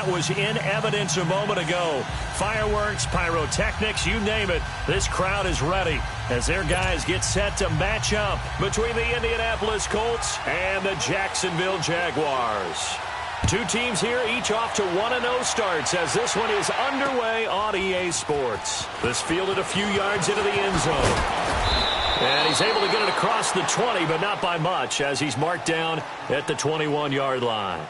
that was in evidence a moment ago. Fireworks, pyrotechnics, you name it. This crowd is ready as their guys get set to match up between the Indianapolis Colts and the Jacksonville Jaguars. Two teams here, each off to 1-0 starts as this one is underway on EA Sports. This fielded a few yards into the end zone. And he's able to get it across the 20, but not by much as he's marked down at the 21-yard line.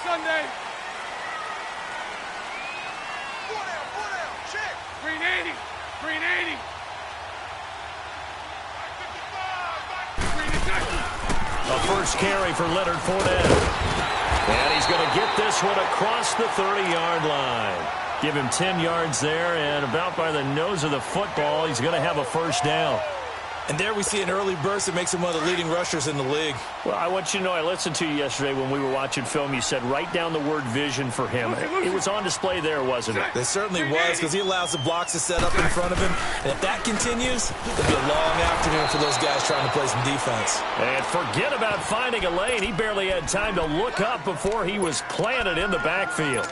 Sunday. 4 down, check. Green 80. A first carry for Leonard Fournette. And he's going to get this one across the 30-yard line. Give him 10 yards there, and about by the nose of the football, he's going to have a first down. And there we see an early burst that makes him one of the leading rushers in the league. Well, I want you to know, I listened to you yesterday when we were watching film. You said write down the word vision for him. It was on display there, wasn't it? It certainly was, because he allows the blocks to set up in front of him. And if that continues, it'll be a long afternoon for those guys trying to play some defense. And forget about finding a lane. He barely had time to look up before he was planted in the backfield.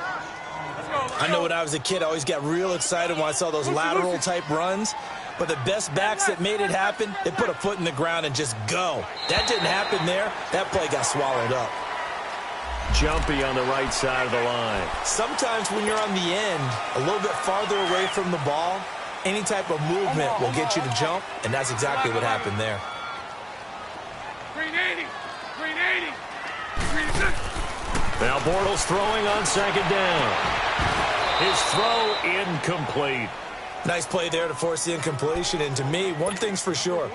I know when I was a kid, I always got real excited when I saw those lateral-type runs. But the best backs that made it happen, they put a foot in the ground and just go. That didn't happen there. That play got swallowed up. Jumpy on the right side of the line. Sometimes when you're on the end, a little bit farther away from the ball, any type of movement will get you to jump, and that's exactly what happened there. Green 80. Now Bortles throwing on second down. His throw incomplete. Nice play there to force the incompletion. And to me, one thing's for sure.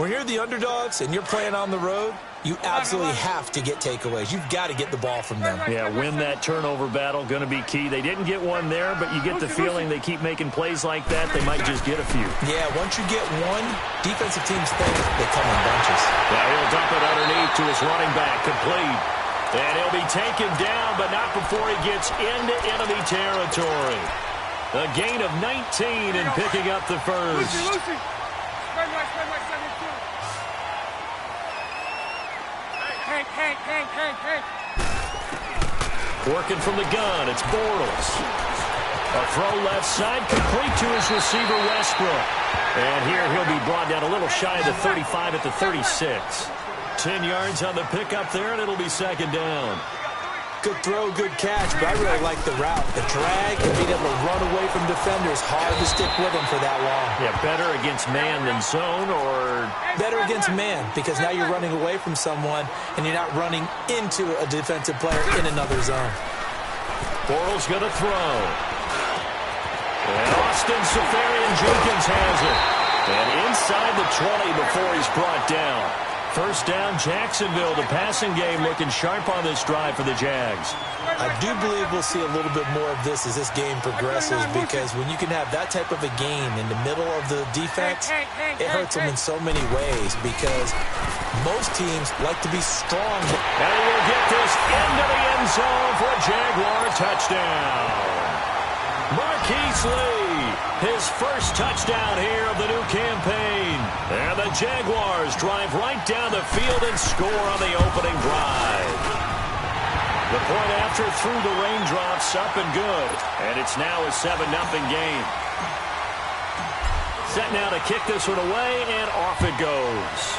When you're the underdogs and you're playing on the road, you absolutely have to get takeaways. You've got to get the ball from them. Yeah, win that turnover battle, going to be key. They didn't get one there, but you get the feeling they keep making plays like that, they might just get a few. Yeah, once you get one, defensive teams think they come in bunches. Yeah, he'll dump it underneath to his running back, complete. And he'll be taken down, but not before he gets into enemy territory. A gain of 19 and picking up the first. Lucy. Spread right, 72. Hank. Working from the gun, it's Bortles. A throw left side, complete to his receiver, Westbrook. And here he'll be brought down a little shy of the 35 at the 36. 10 yards on the pickup there, and it'll be second down. Good throw, good catch, but I really like the route. The drag and being able to run away from defenders, hard to stick with them for that long. Yeah, better against man than zone, or? Better against man, because now you're running away from someone, and you're not running into a defensive player in another zone. Bortles going to throw. And Austin Seferian-Jenkins has it. And inside the 20 before he's brought down. First down, Jacksonville. The passing game looking sharp on this drive for the Jags. I do believe we'll see a little bit more of this as this game progresses, because when you can have that type of a gain in the middle of the defense, it hurts them in so many ways, because most teams like to be strong. And he will get this into the end zone for a Jaguar touchdown. Marquise Lee, his first touchdown here of the new campaign. And the Jaguars drive right down the field and score on the opening drive. The point after through the raindrops, up and good. And it's now a 7-0 game. Set now to kick this one away, and off it goes.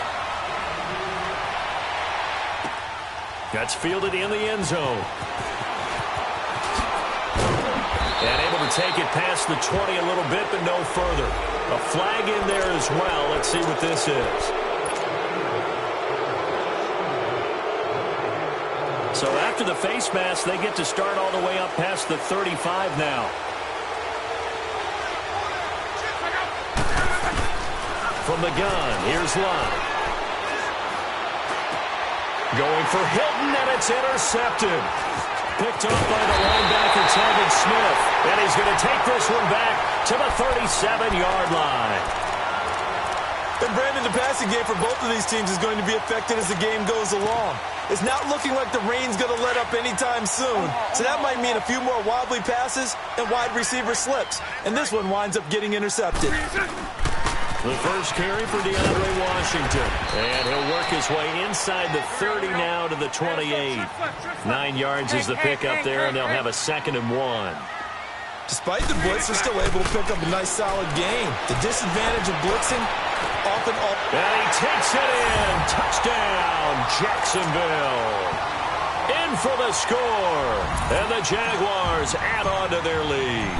That's fielded in the end zone. And able to take it past the 20 a little bit, but no further. A flag in there as well. Let's see what this is. So after the face mask, they get to start all the way up past the 35 now. From the gun, here's Love. Going for Hilton, and it's intercepted. Picked up by the linebacker, Telvin Smith. And he's going to take this one back to the 37-yard line. And Brandon, the passing game for both of these teams is going to be affected as the game goes along. It's not looking like the rain's going to let up anytime soon. So that might mean a few more wobbly passes and wide receiver slips. And this one winds up getting intercepted. The first carry for DeAndre Washington. And he'll work his way inside the 30 now to the 28. 9 yards is the pickup there, and they'll have a 2nd and 1. Despite the blitz, they're still able to pick up a nice, solid gain. The disadvantage of blitzing often... And he takes it in. Touchdown, Jacksonville. In for the score. And the Jaguars add on to their lead.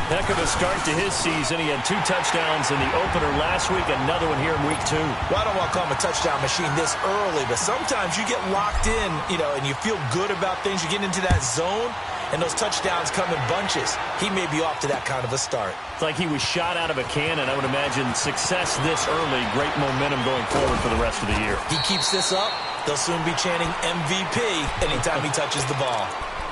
Heck of a start to his season. He had 2 touchdowns in the opener last week, another one here in week 2. Well, I don't want to call him a touchdown machine this early, but sometimes you get locked in, and you feel good about things. You get into that zone, and those touchdowns come in bunches. He may be off to that kind of a start. It's like he was shot out of a cannon. I would imagine success this early, great momentum going forward for the rest of the year. He keeps this up, they'll soon be chanting MVP anytime he touches the ball.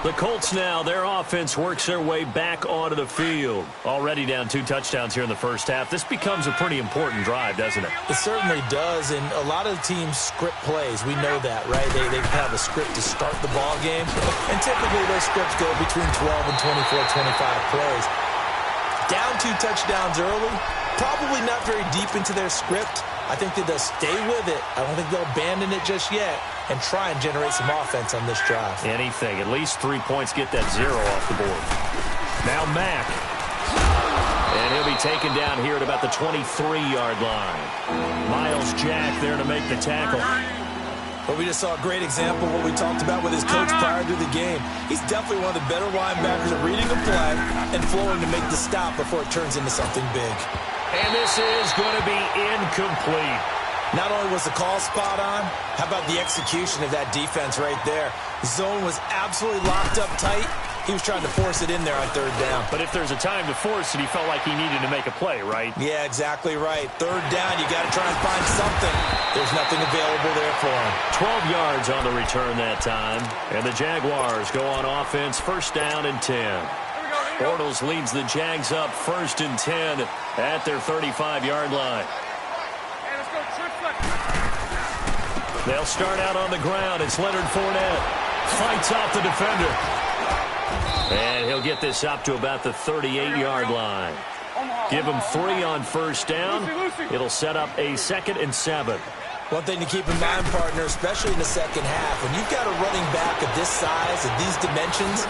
The Colts now, their offense works their way back onto the field. Already down 2 touchdowns here in the first half. This becomes a pretty important drive, doesn't it? It certainly does, and a lot of teams script plays. We know that, right? They have a script to start the ball game, and typically those scripts go between 12 and 24, 25 plays. Down 2 touchdowns early, probably not very deep into their script. I think that they'll stay with it. I don't think they'll abandon it just yet and try and generate some offense on this drive. Anything. At least 3 points, get that 0 off the board. Now Mack. And he'll be taken down here at about the 23-yard line. Miles Jack there to make the tackle. But we just saw a great example of what we talked about with his coach prior to the game. He's definitely one of the better linebackers at reading a play and flowing to make the stop before it turns into something big. And this is going to be incomplete. Not only was the call spot on, how about the execution of that defense right there? The zone was absolutely locked up tight. He was trying to force it in there on 3rd down. But if there's a time to force it, he felt like he needed to make a play, right? Yeah, exactly right. 3rd down, you got to try and find something. There's nothing available there for him. 12 yards on the return that time. And the Jaguars go on offense, 1st down and 10. Bortles leads the Jags up 1st and 10 at their 35-yard line. They'll start out on the ground. It's Leonard Fournette. Fights off the defender. And he'll get this up to about the 38-yard line. Give him 3 on 1st down. It'll set up a 2nd and 7. One thing to keep in mind, partner, especially in the second half, when you've got a running back of this size, of these dimensions,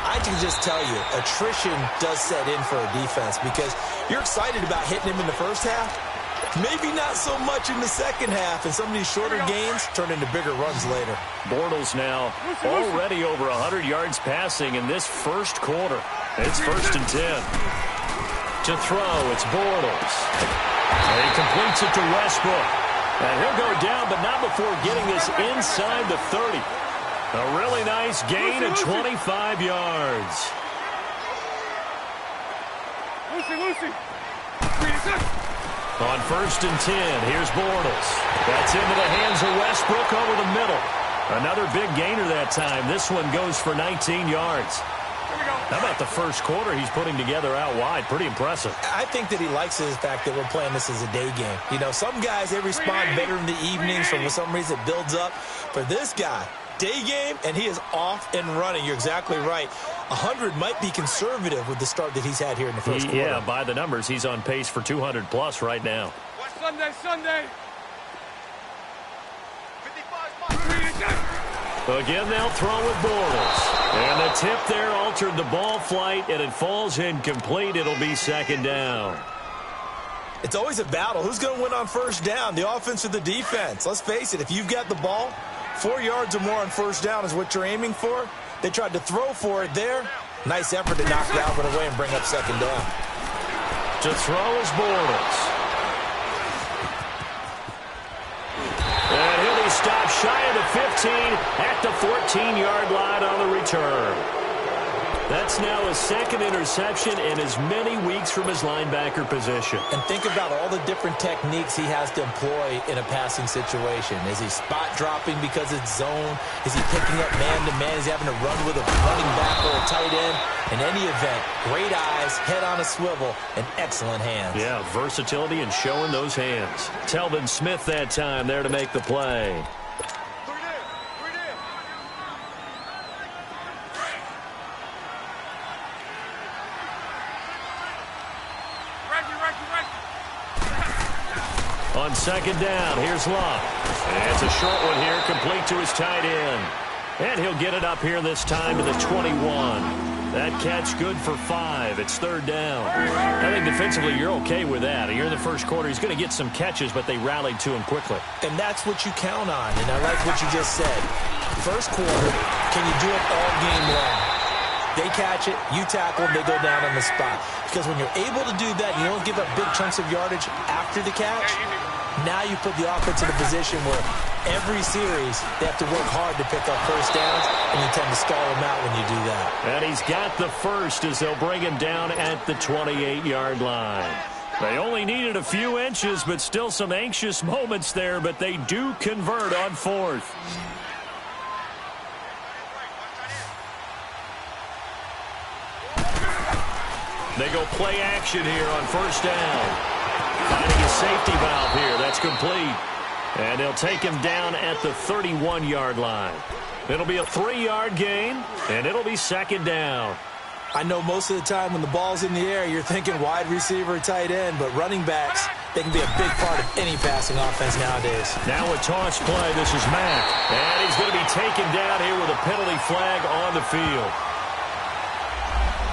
I can just tell you, attrition does set in for a defense because you're excited about hitting him in the first half. Maybe not so much in the second half, and some of these shorter gains turn into bigger runs later. Bortles now already over 100 yards passing in this first quarter. It's 1st and 10. To throw, it's Bortles. And he completes it to Westbrook. And he'll go down, but not before getting this inside the 30. A really nice gain of 25 yards. On 1st and 10, here's Bortles. That's into the hands of Westbrook over the middle. Another big gainer that time. This one goes for 19 yards. How about the first quarter he's putting together out wide? Pretty impressive. I think that he likes the fact that we're playing this as a day game. You know, some guys, they respond better in the evenings. For some reason, it builds up. For this guy, day game, and he is off and running. You're exactly right. 100 might be conservative with the start that he's had here in the first quarter. Yeah, by the numbers, he's on pace for 200-plus right now. Watch Sunday. Again, they'll throw with Bortles. And the tip there altered the ball flight, and it falls incomplete. It'll be 2nd down. It's always a battle. Who's going to win on 1st down, the offense or the defense? Let's face it, if you've got the ball, 4 yards or more on 1st down is what you're aiming for. They tried to throw for it there. Nice effort to knock Dalvin away and bring up 2nd down. To throw is Bortles. And he'll be stopped shy of the 15 at the 14-yard line on the return. That's now his 2nd interception in as many weeks from his linebacker position. And think about all the different techniques he has to employ in a passing situation. Is he spot dropping because it's zone? Is he picking up man-to-man? Is he having to run with a running back or a tight end? In any event, great eyes, head on a swivel, and excellent hands. Yeah, versatility and showing those hands. Telvin Smith that time there to make the play. On second down, here's Love. And it's a short one here, complete to his tight end. And he'll get it up here this time to the 21. That catch good for 5. It's third down. I think defensively you're okay with that. Here in the first quarter, he's going to get some catches, but they rallied to him quickly. And that's what you count on, and I like what you just said. First quarter, can you do it all game long? They catch it, you tackle them, they go down on the spot. Because when you're able to do that, you don't give up big chunks of yardage after the catch, now you put the offense in a position where every series they have to work hard to pick up first downs, and you tend to stall them out when you do that. And he's got the first as they'll bring him down at the 28-yard line. They only needed a few inches, but still some anxious moments there, but they do convert on fourth. They go play action here on first down. Finding a safety valve here. That's complete. And they'll take him down at the 31-yard line. It'll be a 3-yard gain, and it'll be second down. I know most of the time when the ball's in the air, you're thinking wide receiver, tight end, but running backs, they can be a big part of any passing offense nowadays. Now a toss play. This is Mack. And he's going to be taken down here with a penalty flag on the field.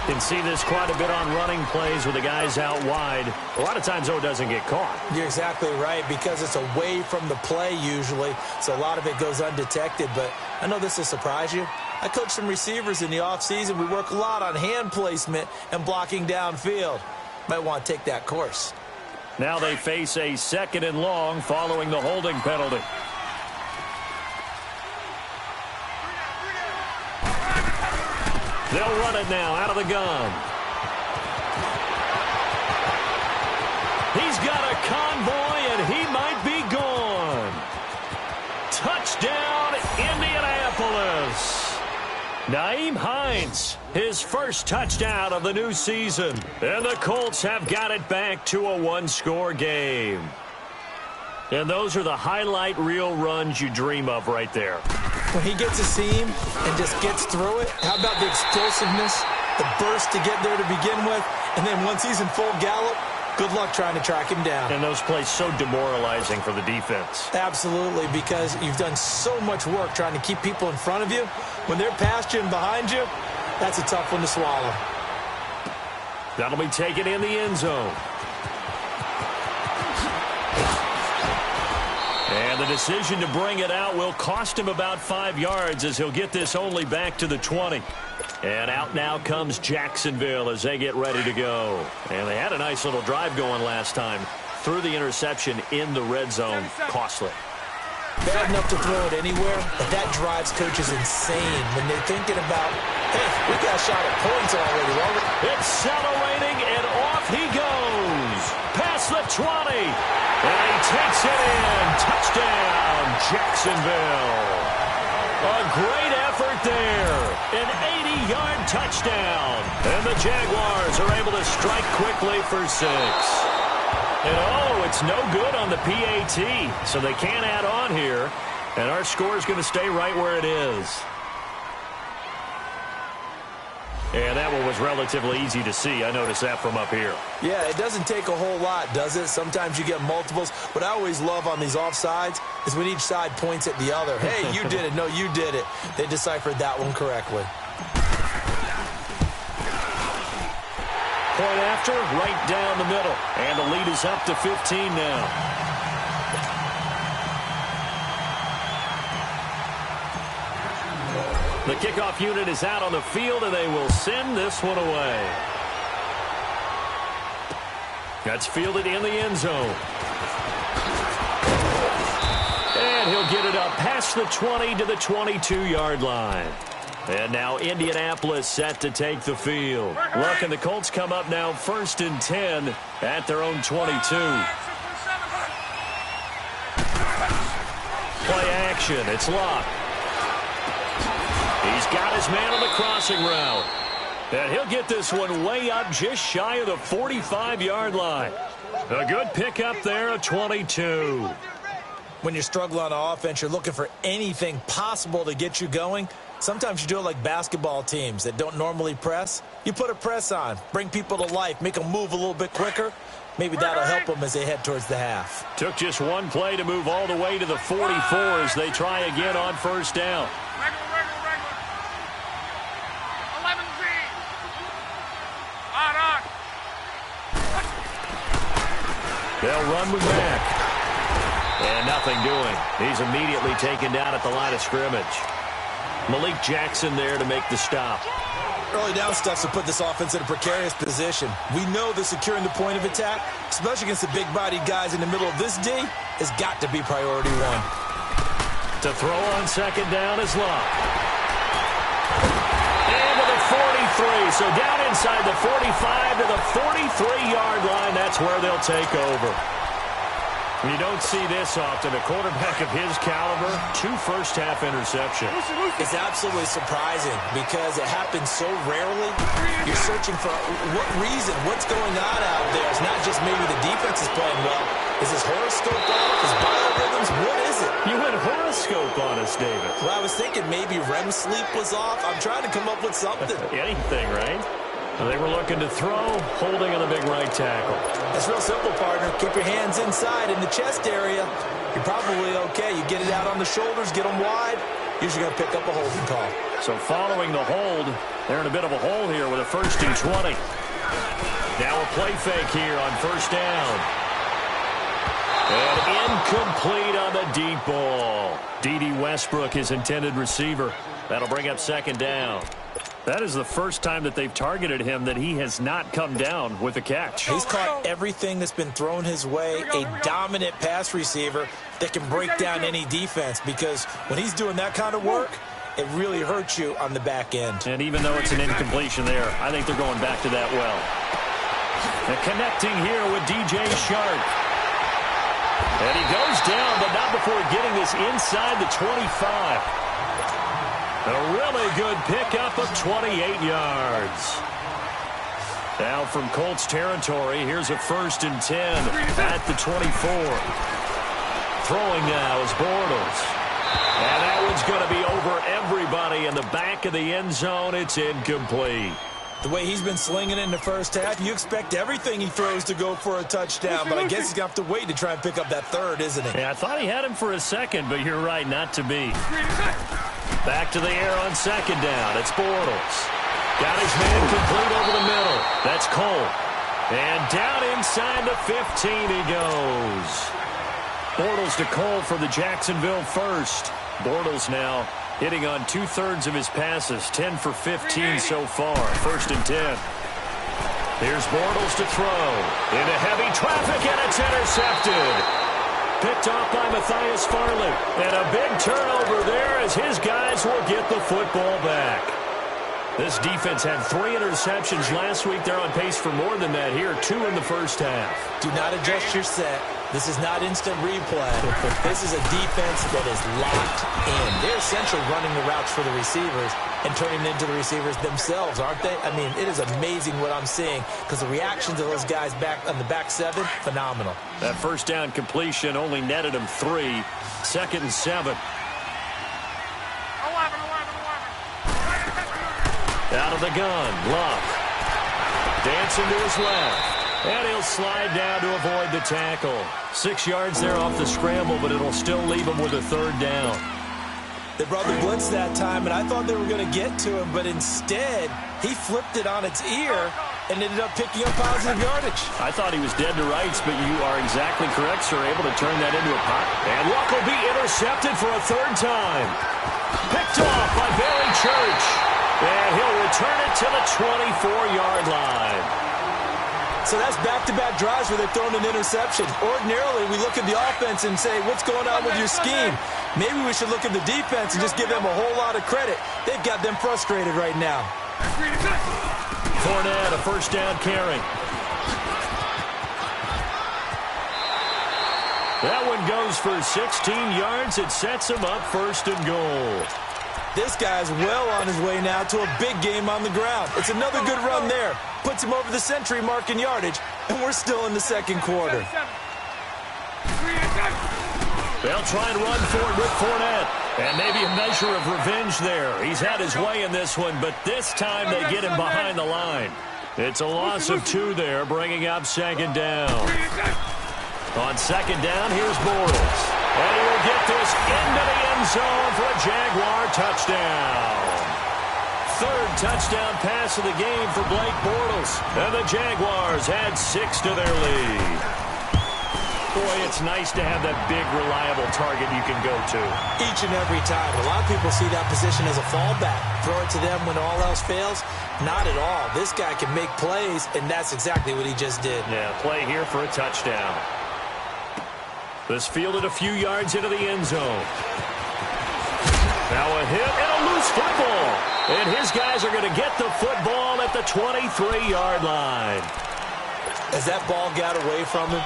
You can see this quite a bit on running plays with the guys out wide. A lot of times, though, it doesn't get caught. You're exactly right, because it's away from the play usually, so a lot of it goes undetected. But I know this will surprise you. I coach some receivers in the offseason. We work a lot on hand placement and blocking downfield. Might want to take that course. Now they face a second and long following the holding penalty. They'll run it now out of the gun. He's got a convoy, and he might be gone. Touchdown, Indianapolis. Nyheim Hines, his first touchdown of the new season. And the Colts have got it back to a one-score game. And those are the highlight reel runs you dream of right there. When he gets a seam and just gets through it, how about the explosiveness, the burst to get there to begin with, and then once he's in full gallop, good luck trying to track him down. And those plays so demoralizing for the defense. Absolutely, because you've done so much work trying to keep people in front of you. When they're past you and behind you, that's a tough one to swallow. That'll be taken in the end zone. And the decision to bring it out will cost him about 5 yards as he'll get this only back to the 20. And out now comes Jacksonville as they get ready to go. And they had a nice little drive going last time. Threw the interception in the red zone. Costly. Bad enough to throw it anywhere, but that drives coaches insane when they're thinking about, hey, we got a shot at points already. Accelerating, and off he goes. Past the 20. And he takes it in. Touchdown, Jacksonville. A great effort there. An 80-yard touchdown. And the Jaguars are able to strike quickly for 6. And oh, it's no good on the PAT. So they can't add on here. And our score is going to stay right where it is. And that one was relatively easy to see. I noticed that from up here. Yeah, it doesn't take a whole lot, does it? Sometimes you get multiples. What I always love on these offsides is when each side points at the other. Hey, you did it. No, you did it. They deciphered that one correctly. Point after, right down the middle. And the lead is up to 15 now. The kickoff unit is out on the field, and they will send this one away. That's fielded in the end zone. And he'll get it up past the 20 to the 22-yard line. And now Indianapolis set to take the field. Look, and the Colts come up now 1st and 10 at their own 22. Play action. It's locked. He's got his man on the crossing route. And he'll get this one way up just shy of the 45-yard line. A good pickup there, a 22. When you're struggling on offense, you're looking for anything possible to get you going. Sometimes you do it like basketball teams that don't normally press. You put a press on, bring people to life, make them move a little bit quicker. maybe that'll help them as they head towards the half. Took just one play to move all the way to the 44 as they try again on first down. Regular. 11Z. On. They'll run with Mack. And nothing doing. He's immediately taken down at the line of scrimmage. Malik Jackson there to make the stop. Early down stuff to put this offense in a precarious position. We know that securing the point of attack, especially against the big-bodied guys in the middle of this D, has got to be priority one. To throw on second down is Love. And to the 43. So down inside the 45 to the 43-yard line. That's where they'll take over. You don't see this often. A quarterback of his caliber, 2 first-half interceptions. It's absolutely surprising because it happens so rarely. You're searching for what reason, what's going on out there. It's not just maybe the defense is playing well. Is his horoscope off? His biorhythms? What is it? You went horoscope on us, David. Well, I was thinking maybe REM sleep was off. I'm trying to come up with something. Anything, right? They were looking to throw, holding on the big right tackle. It's real simple, partner. Keep your hands inside in the chest area. You're probably okay. You get it out on the shoulders, get them wide. Usually going to pick up a holding call. So following the hold, they're in a bit of a hole here with a 1st and 20. Now a play fake here on first down. And incomplete on the deep ball. D.D. Westbrook, his intended receiver. That'll bring up second down. That is the first time that they've targeted him that he has not come down with a catch. He's caught everything that's been thrown his way, a dominant pass receiver that can break down any defense, because when he's doing that kind of work, it really hurts you on the back end. And even though it's an incompletion there, I think they're going back to that well. And connecting here with DJ Shark. And he goes down, but not before getting this inside the 25. A really good pickup of 28 yards. Now from Colts territory, here's a 1st and 10 at the 24. Throwing now is Bortles. And that one's going to be over everybody in the back of the end zone. It's incomplete. The way he's been slinging it in the first half, you expect everything he throws to go for a touchdown, but I guess he's going to have to wait to try and pick up that third, isn't he? Yeah, I thought he had him for a second, but you're right, not to be. Back to the air on second down. It's Bortles. Got his man complete over the middle. That's Cole. And down inside the 15 he goes. Bortles to Cole for the Jacksonville first. Bortles now hitting on 2/3 of his passes. 10 for 15 so far. 1st and 10. Here's Bortles to throw. Into heavy traffic, and it's intercepted. Picked off by Matthias Farley. And a big turnover there as his guys will get the football back. This defense had 3 interceptions last week. They're on pace for more than that here. 2 in the first half. Do not adjust your set. This is not instant replay. This is a defense that is locked in. They're essentially running the routes for the receivers and turning it into the receivers themselves, aren't they? I mean, it is amazing what I'm seeing because the reactions of those guys back on the back 7, phenomenal. That first down completion only netted him 3. 2nd and 7. 11. Out of the gun, Luck. Dancing to his left. And he'll slide down to avoid the tackle. 6 yards there off the scramble, but it'll still leave him with a 3rd down. They brought the blitz that time, and I thought they were going to get to him, but instead, he flipped it on its ear and ended up picking up positive yardage. I thought he was dead to rights, but you are exactly correct, sir. Able to turn that into a punt. And Luck will be intercepted for a 3rd time. Picked off by Barry Church. And he'll return it to the 24-yard line. So that's back-to-back drives where they've thrown an interception. Ordinarily, we look at the offense and say, what's going on with your scheme? Maybe we should look at the defense and just give them a whole lot of credit. They've got them frustrated right now. Fournette, a 1st down carry. That one goes for 16 yards. It sets him up 1st and goal. This guy's well on his way now to a big game on the ground. It's another good run there. Puts him over the century mark in yardage, and we're still in the 2nd quarter. They'll try and run for it with Fournette. And maybe a measure of revenge there. He's had his way in this one, but this time they get him behind the line. It's a loss of 2 there, bringing up second down. On second down, here's Bortles. And he will get this into the end zone for a Jaguar touchdown. Third touchdown pass of the game for Blake Bortles. And the Jaguars add 6 to their lead. Boy, it's nice to have that big, reliable target you can go to. Each and every time. A lot of people see that position as a fallback. Throw it to them when all else fails. Not at all. This guy can make plays, and that's exactly what he just did. Yeah, play here for a touchdown. This fielded a few yards into the end zone. Now a hit and a loose football. And his guys are going to get the football at the 23-yard line. As that ball got away from him,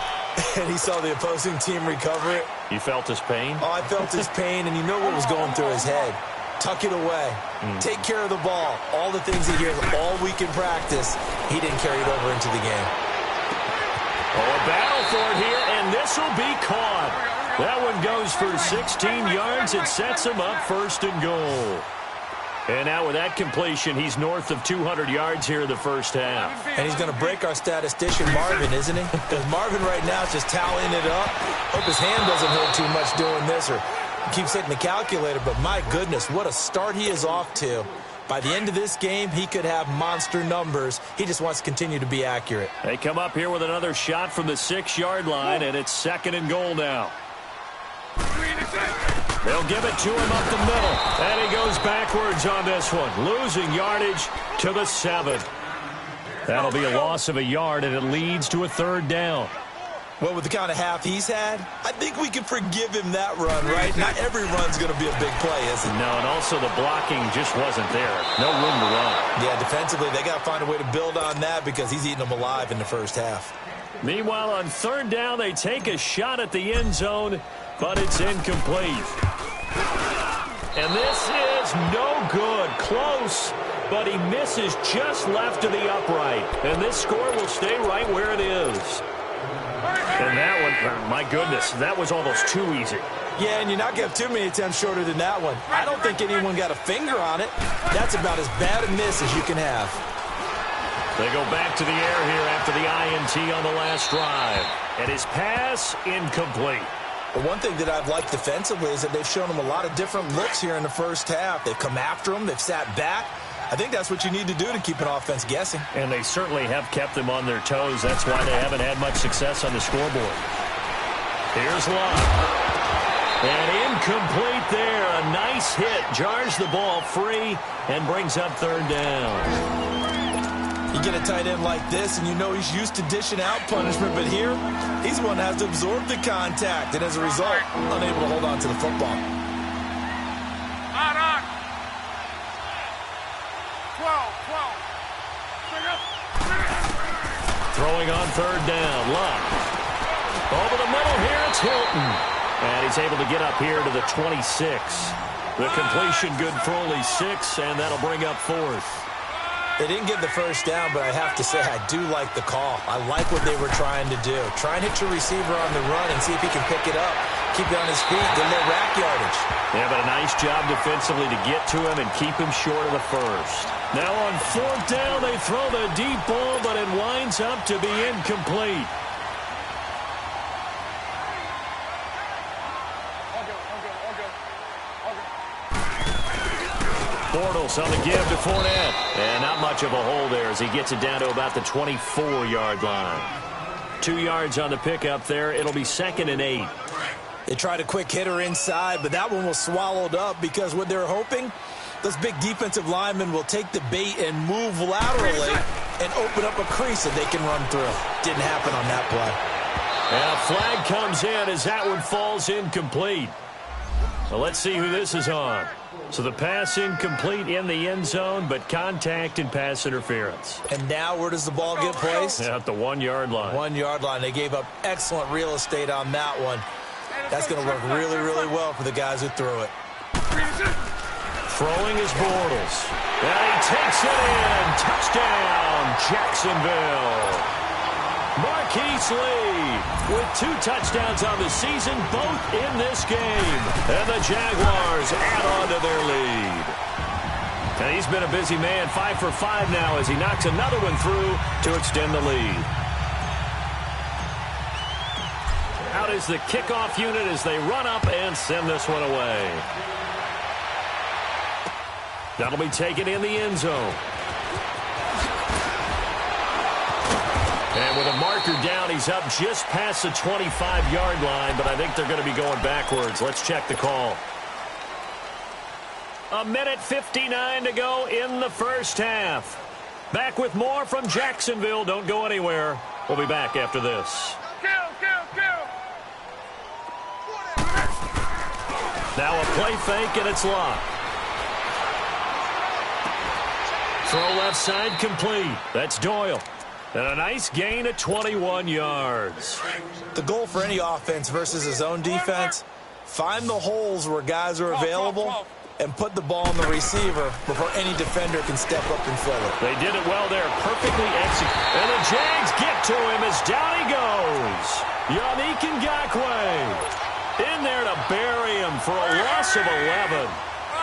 and he saw the opposing team recover it. You felt his pain? Oh, I felt his pain, and you know what was going through his head. Tuck it away. Take care of the ball. All the things he hears all week in practice, he didn't carry it over into the game. Oh, a battle for it here, and this will be caught. That one goes for 16 yards. It sets him up first and goal. And now with that completion, he's north of 200 yards here in the first half. And he's going to break our statistician, Marvin, isn't he? Because Marvin right now is just tallying it up. Hope his hand doesn't hurt too much doing this, or keeps hitting the calculator. But my goodness, what a start he is off to. By the end of this game, he could have monster numbers. He just wants to continue to be accurate. They come up here with another shot from the 6-yard line, and it's second and goal now. They'll give it to him up the middle. And he goes backwards on this one. Losing yardage to the 7. That'll be a loss of a yard, and it leads to a third down. Well, with the kind of half he's had, I think we can forgive him that run, right? Not every run's going to be a big play, is it? No, and also the blocking just wasn't there. No room to run. Yeah, defensively, they got to find a way to build on that because he's eating them alive in the first half. Meanwhile, on third down, they take a shot at the end zone, but it's incomplete. And this is no good. Close, but he misses just left of the upright. And this score will stay right where it is. And that one, my goodness, that was almost too easy. Yeah, and you're not going to have too many attempts shorter than that one. I don't think anyone got a finger on it. That's about as bad a miss as you can have. They go back to the air here after the INT on the last drive. And his pass, incomplete. But one thing that I've liked defensively is that they've shown him a lot of different looks here in the first half. They've come after him. They've sat back. I think that's what you need to do to keep an offense guessing. And they certainly have kept them on their toes. That's why they haven't had much success on the scoreboard. Here's Love. And incomplete there. A nice hit. Jars the ball free and brings up third down. You get a tight end like this, and you know he's used to dishing out punishment, but here, he's the one that has to absorb the contact, and as a result, unable to hold on to the football. On. 12. Throwing on third down. Love. Over the middle here, it's Hilton. And he's able to get up here to the 26. The completion good for only 6, and that'll bring up fourth. They didn't get the first down, but I have to say I do like the call. I like what they were trying to do. Try and hit your receiver on the run and see if he can pick it up. Keep it on his feet, get a little rack yardage. Yeah, but a nice job defensively to get to him and keep him short of the first. Now on fourth down, they throw the deep ball, but it winds up to be incomplete. Bortles on the give to Fournette. And not much of a hole there as he gets it down to about the 24-yard line. 2 yards on the pickup there. It'll be second and 8. They tried a quick hitter inside, but that one was swallowed up because what they're hoping, those big defensive linemen will take the bait and move laterally and open up a crease that they can run through. Didn't happen on that play. And a flag comes in as that one falls incomplete. So let's see who this is on. So the pass incomplete in the end zone, but contact and pass interference. And now where does the ball get placed? At the 1-yard line. 1-yard line. They gave up excellent real estate on that one. That's going to work really, really well for the guys who threw it. Throwing is Bortles. And he takes it in. Touchdown, Jacksonville. Marquise Lee with 2 touchdowns on the season, both in this game. And the Jaguars add on to their lead. And he's been a busy man, 5 for 5 now as he knocks another one through to extend the lead. Out is the kickoff unit as they run up and send this one away. That'll be taken in the end zone. And with a marker down, he's up just past the 25-yard line, but I think they're going to be going backwards. Let's check the call. 1:59 to go in the first half. Back with more from Jacksonville. Don't go anywhere. We'll be back after this. Now a play fake, and it's locked. Throw left side complete. That's Doyle. And a nice gain at 21 yards. The goal for any offense versus his own defense, find the holes where guys are available and put the ball on the receiver before any defender can step up and fill it. They did it well there, perfectly executed. And the Jags get to him as down he goes. Yannick Ngakoue in there to bury him for a loss of 11.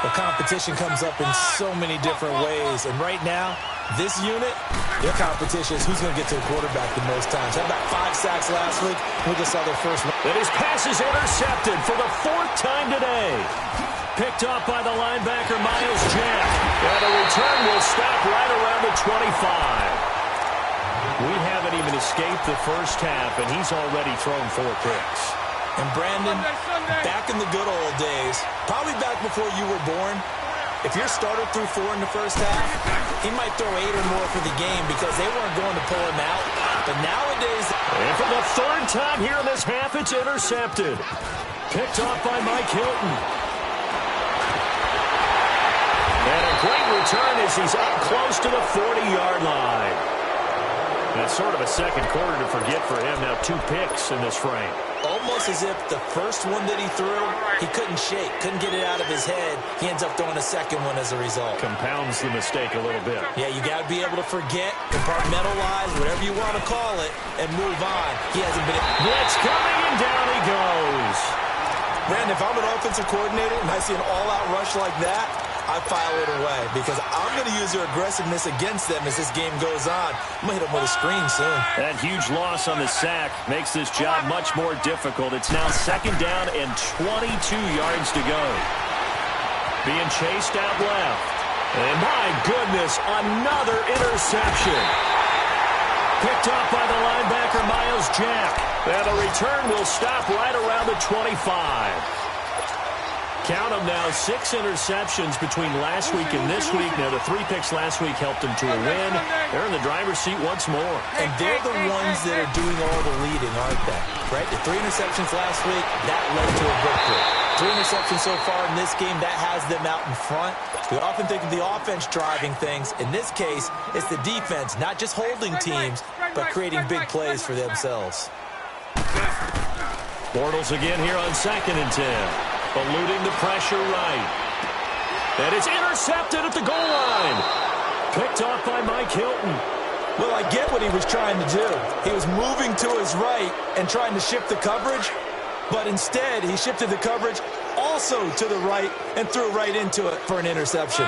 The competition comes up in so many different ways, and right now, this unit, their competition is who's going to get to the quarterback the most times. Had about 5 sacks last week. We just saw their first one. And his pass is intercepted for the 4th time today. Picked off by the linebacker, Miles Jack. And a return will stop right around the 25. We haven't even escaped the first half, and he's already thrown 4 picks. And Brandon, back in the good old days, probably back before you were born, if your starter threw 4 in the first half, he might throw 8 or more for the game because they weren't going to pull him out. But nowadays... And for the 3rd time here in this half, it's intercepted. Picked off by Mike Hilton. And a great return as he's up close to the 40-yard line. And it's sort of a second quarter to forget for him. Now 2 picks in this frame. Almost as if the first one that he threw, he couldn't shake, couldn't get it out of his head. He ends up throwing a second one as a result. Compounds the mistake a little bit. Yeah, you got to be able to forget, compartmentalize, whatever you want to call it, and move on. He hasn't been... Blitz coming, and down he goes. Brandon, if I'm an offensive coordinator and I see an all-out rush like that, I file it away because I'm going to use their aggressiveness against them as this game goes on. I'm going to hit them with a screen soon. That huge loss on the sack makes this job much more difficult. It's now 2nd down and 22 yards to go. Being chased out left. And my goodness, another interception. Picked off by the linebacker, Miles Jack. And the return will stop right around the 25. Count them now, 6 interceptions between last week and this week. Now, the 3 picks last week helped them to a win. They're in the driver's seat once more. And they're the ones that are doing all the leading, aren't they? Right? The 3 interceptions last week, that led to a victory. 3 interceptions so far in this game, that has them out in front. We often think of the offense driving things. In this case, it's the defense, not just holding teams, but creating big plays for themselves. Bortles again here on 2nd and 10. Eluding the pressure right. And it's intercepted at the goal line. Picked off by Mike Hilton. Well, I get what he was trying to do. He was moving to his right and trying to shift the coverage, but instead he shifted the coverage also to the right and threw right into it for an interception.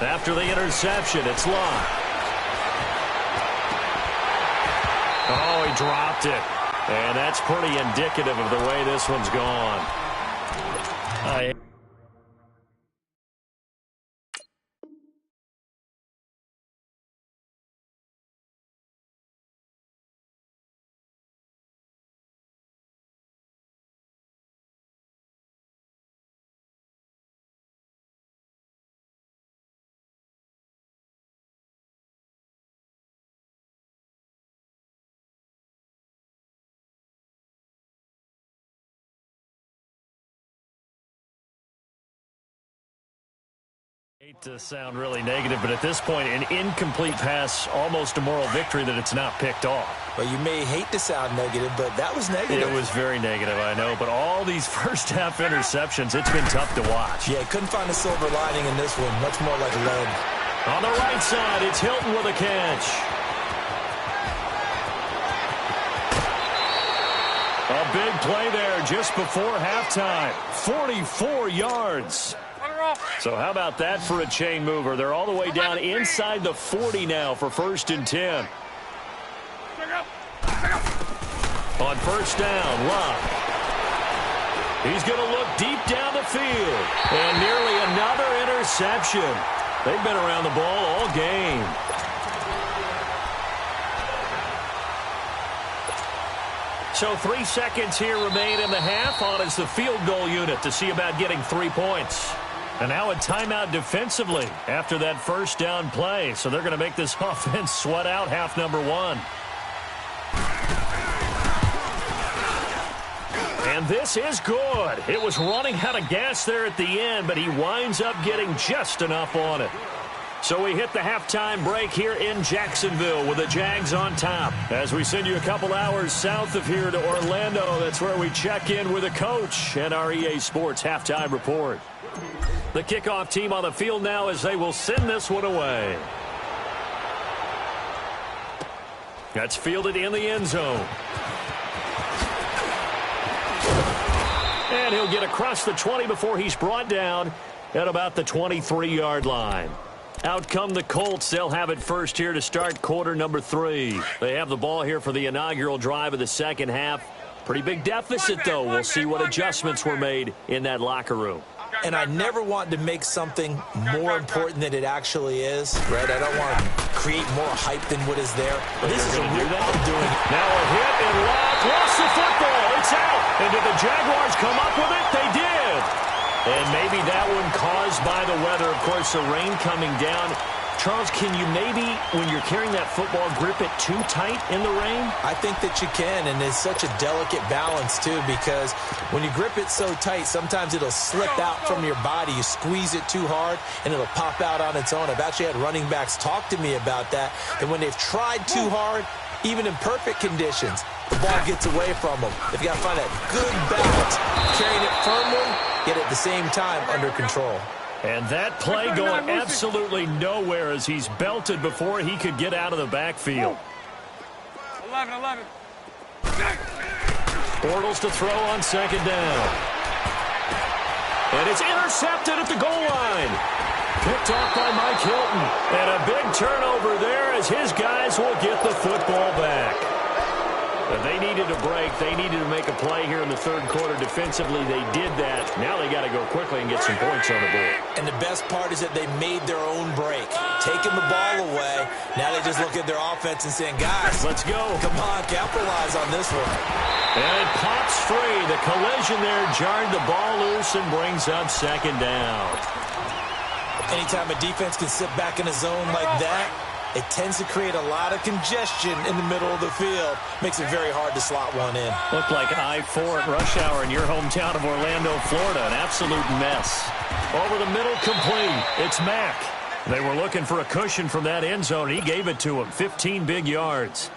After the interception, it's locked. Oh, he dropped it. And that's pretty indicative of the way this one's gone. Hate to sound really negative, but at this point, an incomplete pass, almost a moral victory that it's not picked off. Well, you may hate to sound negative, but that was negative. It was very negative, I know, but all these first-half interceptions, it's been tough to watch. Yeah, couldn't find a silver lining in this one, much more like lead. On the right side, it's Hilton with a catch. A big play there just before halftime. 44 yards. So how about that for a chain mover? They're all the way down inside the 40 now for 1st and 10. On 1st down, Locke. He's going to look deep down the field. And nearly another interception. They've been around the ball all game. So 3 seconds here remain in the half. On is the field goal unit to see about getting 3 points. And now a timeout defensively after that 1st down play. So they're going to make this offense sweat out half number 1. And this is good. It was running out of gas there at the end, but he winds up getting just enough on it. So we hit the halftime break here in Jacksonville with the Jags on top. As we send you a couple hours south of here to Orlando, that's where we check in with the coach and our EA Sports halftime report. The kickoff team on the field now as they will send this one away. That's fielded in the end zone. And he'll get across the 20 before he's brought down at about the 23-yard line. Out come the Colts. They'll have it first here to start quarter number 3. They have the ball here for the inaugural drive of the second half. Pretty big deficit, though. We'll see what adjustments were made in that locker room. And I never want to make something more important than it actually is, right? I don't want to create more hype than what is there. But this is a real I'm doing. Now a hit and Locke lost the football. It's out. And did the Jaguars come up with it? They did. And maybe that one caused by the weather. Of course, the rain coming down. Charles, can you maybe, when you're carrying that football, grip it too tight in the rain? I think that you can, and it's such a delicate balance, too, because when you grip it so tight, sometimes it'll slip out from your body. You squeeze it too hard, and it'll pop out on its own. I've actually had running backs talk to me about that, and when they've tried too hard, even in perfect conditions, the ball gets away from them. They've got to find that good balance, carrying it firmly, yet at the same time under control. And that play going absolutely nowhere as he's belted before he could get out of the backfield. 11. Bortles to throw on second down. And it's intercepted at the goal line. Picked off by Mike Hilton. And a big turnover there as his guys will get the football back. But they needed a break. They needed to make a play here in the third quarter. Defensively, they did that. Now they got to go quickly and get some points on the board. And the best part is that they made their own break. Taking the ball away. Now they just look at their offense and saying, guys, let's go. Come on, capitalize on this one. And it pops free. The collision there jarred the ball loose and brings up second down. Anytime a defense can sit back in a zone like that, it tends to create a lot of congestion in the middle of the field. Makes it very hard to slot one in. Looked like I-4 at rush hour in your hometown of Orlando, Florida. An absolute mess. Over the middle, complete. It's Mack. They were looking for a cushion from that end zone. He gave it to him. 15 big yards.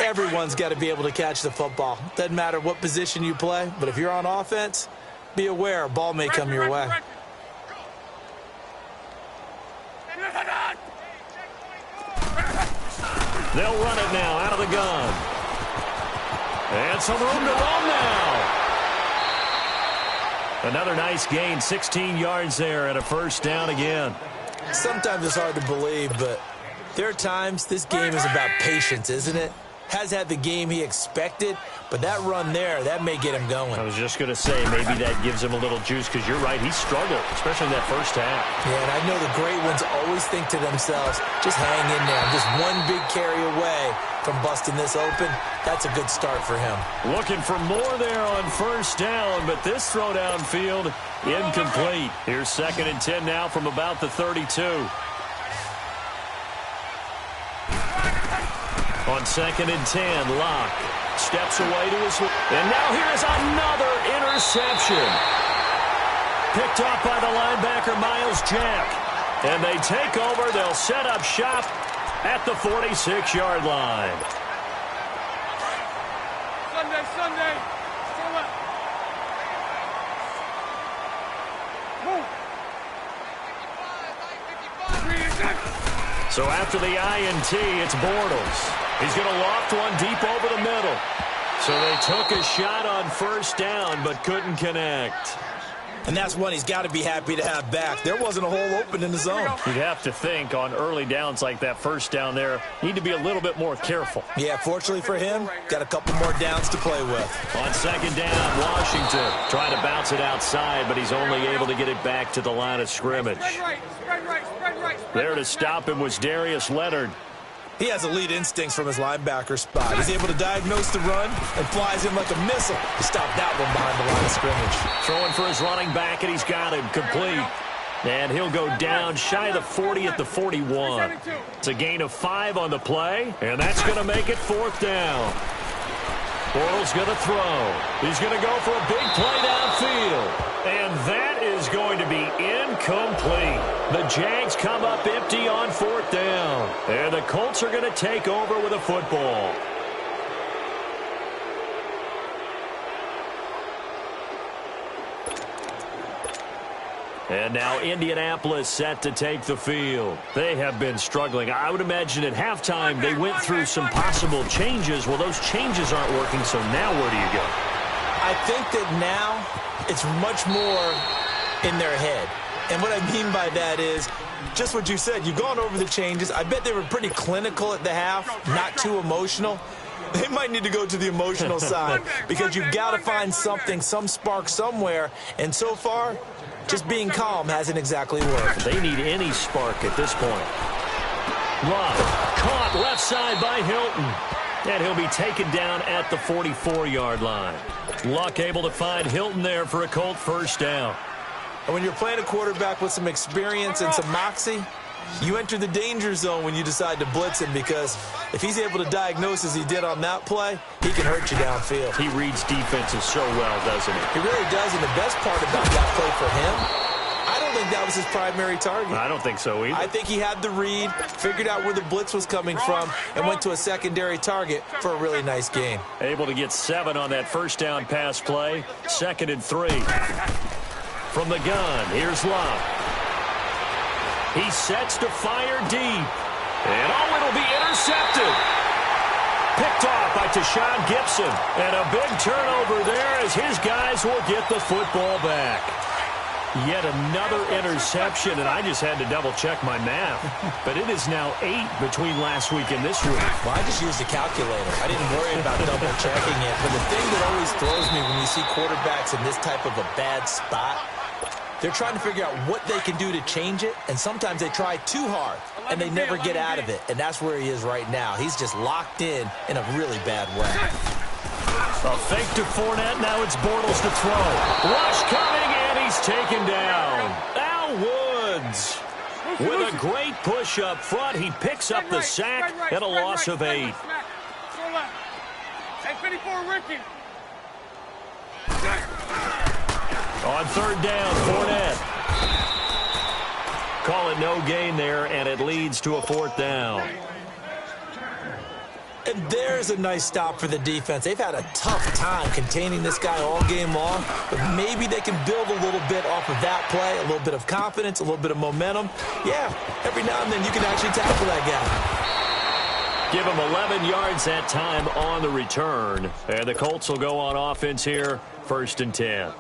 Everyone's got to be able to catch the football. Doesn't matter what position you play, but if you're on offense, be aware a ball may come your way. They'll run it now out of the gun. And some room to roam now. Another nice gain, 16 yards there and a first down again. Sometimes it's hard to believe, but there are times this game is about patience, isn't it? Has had the game he expected, but that run there, that may get him going. I was just going to say, maybe that gives him a little juice because you're right, he struggled, especially in that first half. Yeah, and I know the great ones always think to themselves, just hang in there. Just one big carry away from busting this open. That's a good start for him. Looking for more there on first down, but this throw downfield incomplete. Here's 2nd and 10 now from about the 32. On 2nd and 10, Locke steps away to his... And now here's another interception. Picked off by the linebacker, Miles Jack. And they take over. They'll set up shop at the 46-yard line. Sunday. Still up. Move. So after the INT, it's Bortles. He's going to loft one deep over the middle. So they took a shot on first down, but couldn't connect. And that's one he's got to be happy to have back. There wasn't a hole open in the zone. You'd have to think on early downs like that first down there, need to be a little bit more careful. Yeah, fortunately for him, got a couple more downs to play with. On second down, Washington trying to bounce it outside, but he's only able to get it back to the line of scrimmage. There to stop him was Darius Leonard. He has elite instincts from his linebacker spot. He's able to diagnose the run and flies in like a missile to stop that one behind the line of scrimmage. Throwing for his running back, and he's got him complete. And he'll go down shy of the 40 at the 41. It's a gain of 5 on the play, and that's going to make it 4th down. Bortles going to throw. He's going to go for a big play downfield. And that is going to be incomplete. The Jags come up empty on 4th down. And the Colts are going to take over with a football. And now Indianapolis set to take the field. They have been struggling. I would imagine at halftime they went through some possible changes. Well, those changes aren't working, so now where do you go? I think that now it's much more in their head. And what I mean by that is just what you said. You've gone over the changes. I bet they were pretty clinical at the half, not too emotional. They might need to go to the emotional side because you've got to find something, some spark somewhere. And so far, just being calm hasn't exactly worked. They need any spark at this point. Love caught left side by Hilton. And he'll be taken down at the 44-yard line. Luck able to find Hilton there for a Colt first down. And when you're playing a quarterback with some experience and some moxie, you enter the danger zone when you decide to blitz him, because if he's able to diagnose as he did on that play, he can hurt you downfield. He reads defenses so well, doesn't he? He really does, and the best part about that play for him, I don't think that was his primary target. I don't think so either. I think he had the read, figured out where the blitz was coming from, and went to a secondary target for a really nice gain. Able to get 7 on that first down pass play. 2nd and 3. From the gun, here's Love. He sets to fire deep. And it'll be intercepted. Picked off by Tashawn Gibson. And a big turnover there as his guys will get the football back. Yet another interception, and I just had to double-check my math. But it is now 8 between last week and this week. Well, I just used a calculator. I didn't worry about double-checking it. But the thing that always throws me when you see quarterbacks in this type of a bad spot, they're trying to figure out what they can do to change it, and sometimes they try too hard, and they never get out of it. And that's where he is right now. He's just locked in a really bad way. A fake to Fournette. Now it's Bortles to throw. Rush coming, and he's taken down. Al Woods with a great push up front. He picks up the sack and a loss of 8. On 3rd down, Fournette. Call it no gain there, and it leads to a 4th down. And there's a nice stop for the defense. They've had a tough time containing this guy all game long, but maybe they can build a little bit off of that play, a little bit of confidence, a little bit of momentum. Yeah, every now and then you can actually tackle that guy. Give him 11 yards that time on the return. And the Colts will go on offense here, 1st and 10.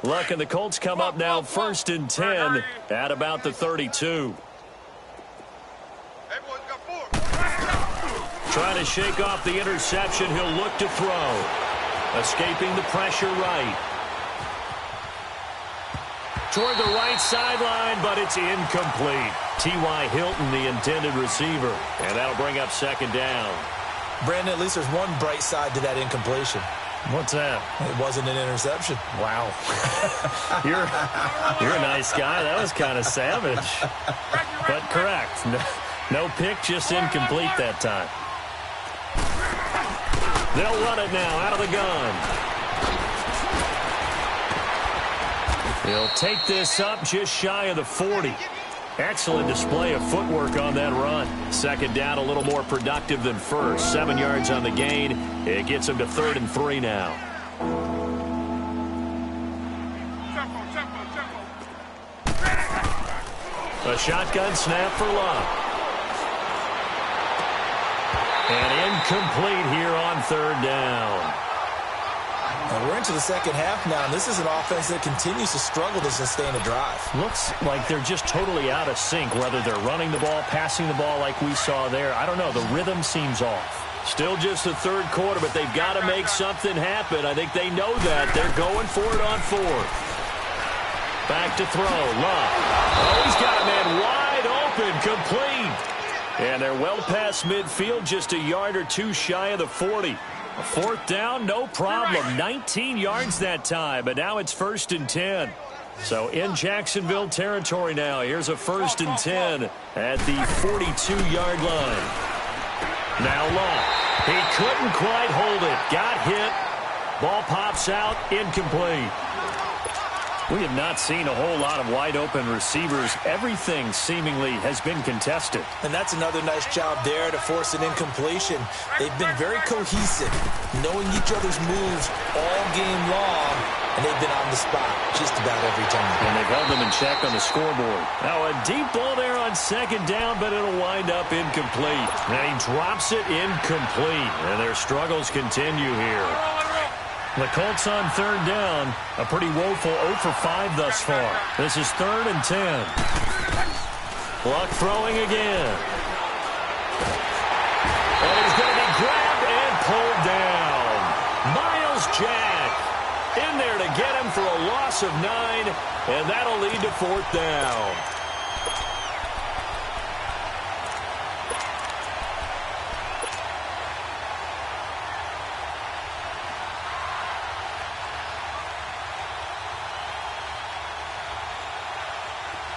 Luck and the Colts come up now 1st and 10 at about the 32. Trying to shake off the interception. He'll look to throw. Escaping the pressure right. Toward the right sideline, but it's incomplete. T.Y. Hilton, the intended receiver. And that'll bring up 2nd down. Brandon, at least there's one bright side to that incompletion. What's that? It wasn't an interception. Wow. You're a nice guy. That was kind of savage. But correct. No pick, just incomplete that time. They'll run it now out of the gun. He'll take this up just shy of the 40. Excellent display of footwork on that run. 2nd down, a little more productive than first. 7 yards on the gain. It gets him to 3rd and 3 now. A shotgun snap for Love. And incomplete here on 3rd down. And we're into the second half now, and this is an offense that continues to struggle to sustain a drive. Looks like they're just totally out of sync, whether they're running the ball, passing the ball like we saw there. I don't know. The rhythm seems off. Still just the third quarter, but they've got to make something happen. I think they know that. They're going for it on fourth. Back to throw. Love. Oh, he's got a man wide open, complete. And they're well past midfield, just a yard or two shy of the 40. A fourth down, no problem. 19 yards that time, but now it's 1st and 10. So in Jacksonville territory now. Here's a 1st and 10 at the 42-yard line. Now Long. He couldn't quite hold it. Got hit. Ball pops out, incomplete. We have not seen a whole lot of wide-open receivers. Everything seemingly has been contested. And that's another nice job there to force an incompletion. They've been very cohesive, knowing each other's moves all game long, and they've been on the spot just about every time. And they've held them in check on the scoreboard. Now a deep ball there on 2nd down, but it'll wind up incomplete. And he drops it incomplete, and their struggles continue here. The Colts on 3rd down, a pretty woeful 0 for 5 thus far. This is 3rd and 10. Luck throwing again. And he's going to be grabbed and pulled down. Miles Jack in there to get him for a loss of 9, and that'll lead to 4th down.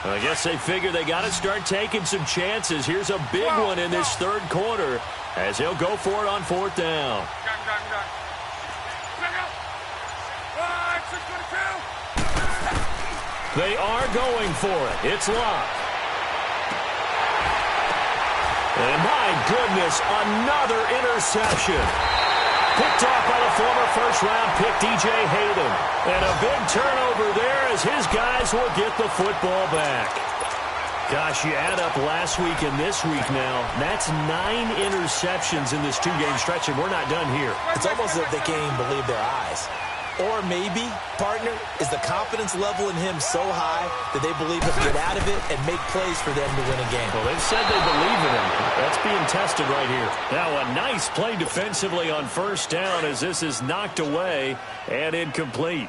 I guess they figure they got to start taking some chances. Here's a big one in this 3rd quarter as he'll go for it on 4th down. They are going for it. It's Locke. And my goodness, another interception. Picked off by the former first-round pick, D.J. Hayden. And a big turnover there as his guys will get the football back. Gosh, you add up last week and this week now. That's 9 interceptions in this 2-game stretch, and we're not done here. It's almost as if they can't even believe their eyes. Or maybe, partner, is the confidence level in him so high that they believe he'll get out of it and make plays for them to win a game. Well, they've said they believe in him. That's being tested right here. Now a nice play defensively on 1st down as this is knocked away and incomplete.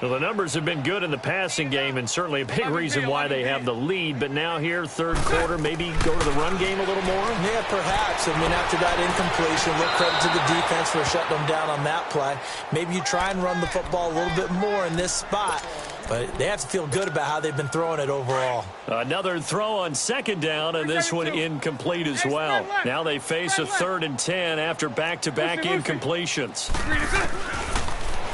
Well, the numbers have been good in the passing game and certainly a big reason why they have the lead. But now here, 3rd quarter, maybe go to the run game a little more? Yeah, perhaps. I mean, after that incompletion, look, credit to the defense for shutting them down on that play. Maybe you try and run the football a little bit more in this spot. But they have to feel good about how they've been throwing it overall. Another throw on 2nd down, and this one incomplete as well. Now they face a 3rd and 10 after back-to-back incompletions.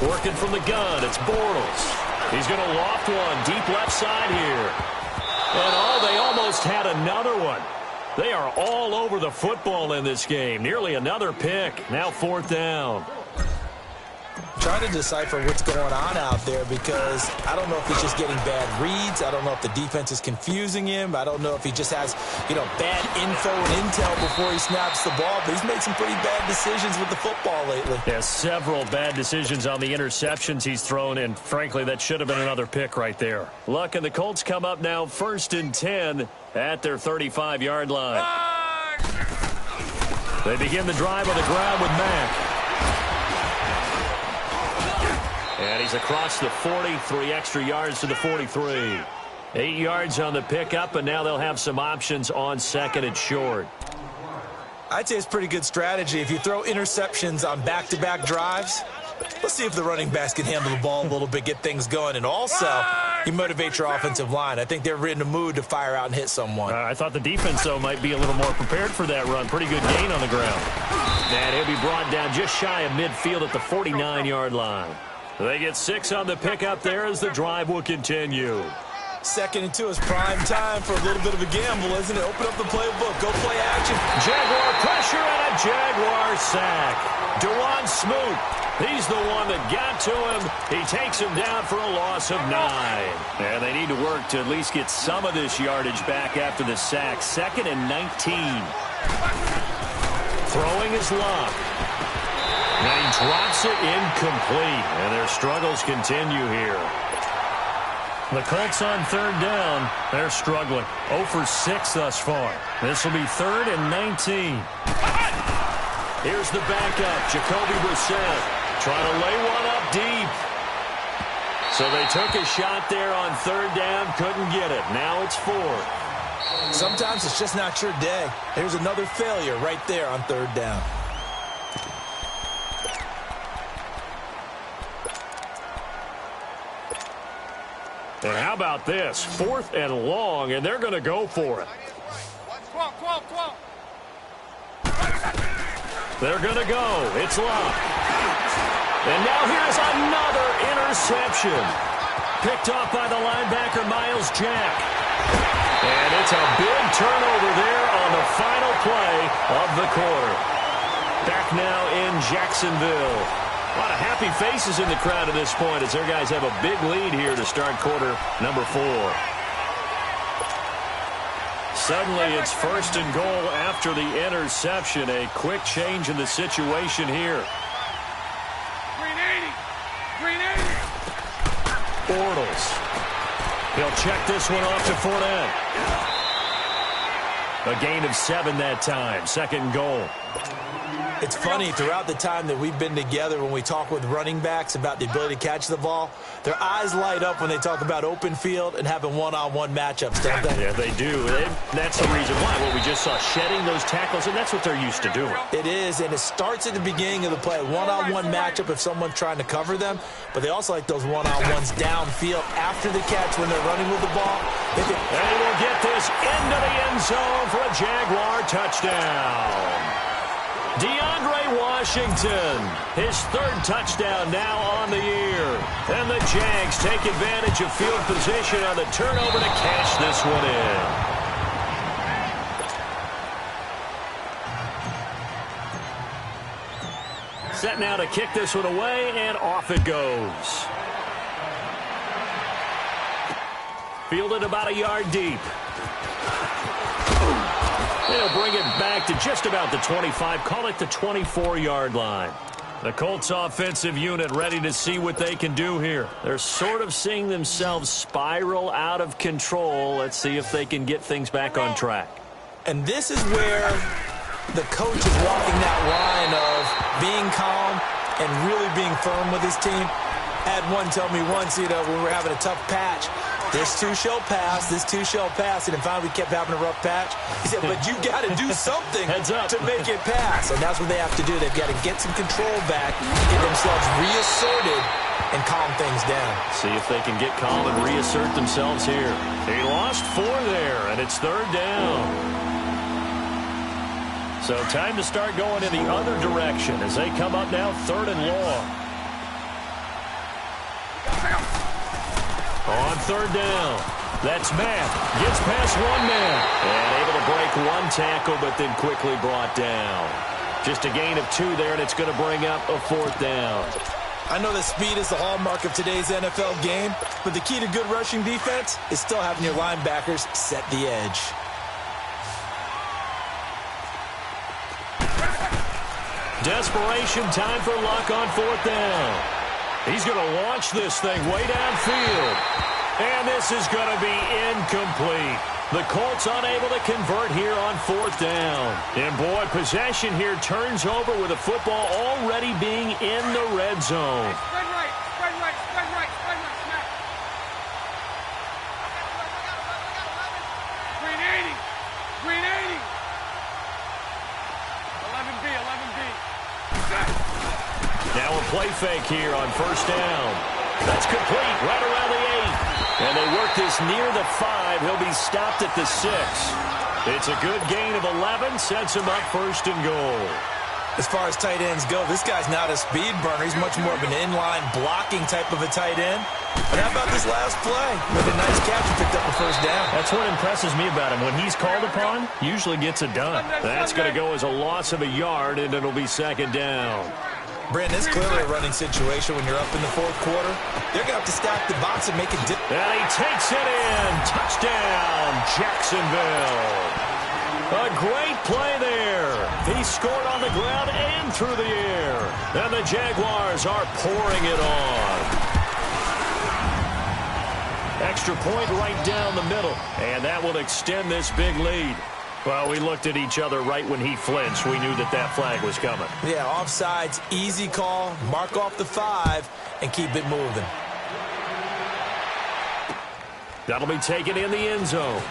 Working from the gun, it's Bortles. He's going to loft one deep left side here. And oh, they almost had another one. They are all over the football in this game. Nearly another pick. Now 4th down. Trying to decipher what's going on out there because I don't know if he's just getting bad reads. I don't know if the defense is confusing him. I don't know if he just has, bad info and intel before he snaps the ball. But he's made some pretty bad decisions with the football lately. Yeah, several bad decisions on the interceptions he's thrown, and frankly, that should have been another pick right there. Luck and the Colts come up now 1st and 10 at their 35-yard line. They begin the drive on the ground with Mack. And he's across the 40, 3 extra yards to the 43. 8 yards on the pickup, and now they'll have some options on 2nd and short. I'd say it's pretty good strategy. If you throw interceptions on back-to-back drives, let's see if the running backs can handle the ball a little bit, get things going. And also, you motivate your offensive line. I think they're in the mood to fire out and hit someone. I thought the defense, though, might be a little more prepared for that run. Pretty good gain on the ground. And he'll be brought down just shy of midfield at the 49-yard line. They get 6 on the pickup there as the drive will continue. 2nd and 2 is prime time for a little bit of a gamble, isn't it? Open up the playbook. Go play action. Jaguar pressure and a Jaguar sack. Deron Smoot, he's the one that got to him. He takes him down for a loss of 9. And they need to work to at least get some of this yardage back after the sack. 2nd and 19. Throwing is Locke. And he drops it incomplete, and their struggles continue here. The Colts on third down. They're struggling. 0 for 6 thus far. This will be 3rd and 19. Here's the backup, Jacoby Brissett, trying to lay one up deep. So they took a shot there on third down, couldn't get it. Now it's 4th. Sometimes it's just not your day. There's another failure right there on third down. And how about this? 4th and long, and they're going to go for it. 12. They're going to go. It's locked. And now here's another interception. Picked off by the linebacker, Miles Jack. And it's a big turnover there on the final play of the quarter. Back now in Jacksonville. A lot of happy faces in the crowd at this point as their guys have a big lead here to start quarter number 4. Suddenly it's 1st and goal after the interception. A quick change in the situation here. 380. Bortles. He'll check this one off to Fournette. A gain of 7 that time. 2nd and goal. It's funny, throughout the time that we've been together, when we talk with running backs about the ability to catch the ball, their eyes light up when they talk about open field and having one-on-one matchups, don't they? Yeah, they do. That's the reason why. What we just saw, shedding those tackles, and that's what they're used to doing. It is, and it starts at the beginning of the play. One-on-one matchup if someone's trying to cover them, but they also like those one-on-ones downfield after the catch when they're running with the ball. They will get this into the end zone for a Jaguar touchdown. DeAndre Washington, his 3rd touchdown now on the year. And the Jags take advantage of field position on the turnover to cash this one in. Set now to kick this one away, and off it goes. Fielded about a yard deep. They'll bring it back to just about the 25, call it the 24-yard line. The Colts offensive unit ready to see what they can do here. They're sort of seeing themselves spiral out of control. Let's see if they can get things back on track. And this is where the coach is walking that line of being calm and really being firm with his team. Had one tell me once, when we were having a tough patch, this too shall pass, this too shall pass, and then finally we kept having a rough patch. He said, but you got to do something to make it pass, and that's what they have to do. They've got to get some control back, get themselves reasserted, and calm things down. See if they can get calm and reassert themselves here. He lost 4 there, and it's 3rd down. So time to start going in the other direction as they come up now 3rd and long. On 3rd down, that's Matt. Gets past 1 man. And able to break 1 tackle, but then quickly brought down. Just a gain of 2 there, and it's going to bring up a 4th down. I know that speed is the hallmark of today's NFL game, but the key to good rushing defense is still having your linebackers set the edge. Desperation time for Luck on 4th down. He's going to launch this thing way downfield. And this is going to be incomplete. The Colts unable to convert here on 4th down. And boy, possession here turns over with the football already being in the red zone. Spread right. Smack. 380. 11B. Now a play fake here on 1st down. That's complete right around the 8. And they work this near the 5. He'll be stopped at the 6. It's a good gain of 11. Sets him up 1st and goal. As far as tight ends go, this guy's not a speed burner. He's much more of an inline blocking type of a tight end. But how about this last play? With a nice catch and picked up the 1st down. That's what impresses me about him. When he's called upon, usually gets it done. That's going to go as a loss of a yard, and it'll be 2nd down. Brandon, it's clearly a running situation when you're up in the 4th quarter. They're going to have to stack the box and make it dip. And he takes it in. Touchdown, Jacksonville. A great play there. He scored on the ground and through the air. And the Jaguars are pouring it on. Extra point right down the middle. And that will extend this big lead. Well, we looked at each other right when he flinched. We knew that that flag was coming. Yeah, offsides, easy call. Mark off the 5 and keep it moving. That'll be taken in the end zone.